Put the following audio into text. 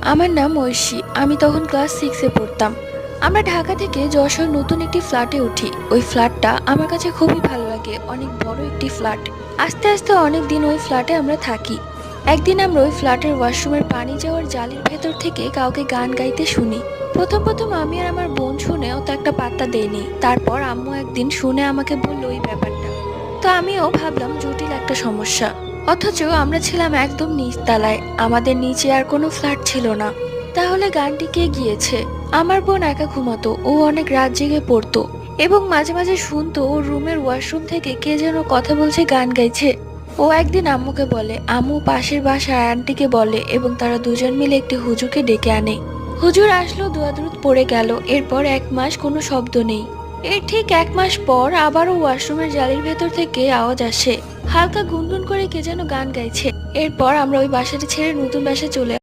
আমার নাম ঐশী। আমি তখন ক্লাস 6-এ পড়তাম। আমরা ঢাকা থেকে যশোর নতুন একটি ফ্ল্যাটে উঠি। ওই ফ্ল্যাটটা আমার কাছে খুবই ভালো লাগে, অনেক বড় একটি ফ্ল্যাট। আস্তে আস্তে অনেক দিন ওই ফ্ল্যাটে আমরা থাকি। একদিন আমরা ওই ফ্ল্যাটের ওয়াশরুমের পানি যাওয়ার জালির ভেতর থেকে কাউকে গান গাইতে শুনি। প্রথম প্রথম আমি আর আমার বোন শুনেও তো একটা পাত্তা দেইনি। তারপর আম্মু একদিন শুনে আমাকে বললো ওই ব্যাপারটা। তো আমিও ভাবলাম জটিল একটা সমস্যা। অথচ আমরা ছিলাম একদম নিচতলায়, আমাদের নিচে আর কোনো ফ্ল্যাট ছিল না। তাহলে গানটি কে গিয়েছে? আমার বোন একা ঘুমাতো, ও অনেক রাত জেগে পড়তো এবং মাঝে মাঝে শুনতো ওর রুমের ওয়াশরুম থেকে কে যেন কথা বলছে, গান গাইছে। ও একদিন আম্মুকে বলে, আম্মু পাশের বাসার আন্টিকে বলে এবং তারা দুজন মিলে একটি হুজুরকে ডেকে আনে। হুজুর আসলো, দোয়া-দরুদ পড়ে গেল। এরপর 1 মাস কোনো শব্দ নেই। এর ঠিক 1 মাস পর আবারও ওয়াশরুমের জালির ভেতর থেকে আওয়াজ আসে, হালকা গুনগুন করে কে যেন গান গাইছে। এরপর আমরা ওই বাসাটি ছেড়ে নতুন বাসায় চলে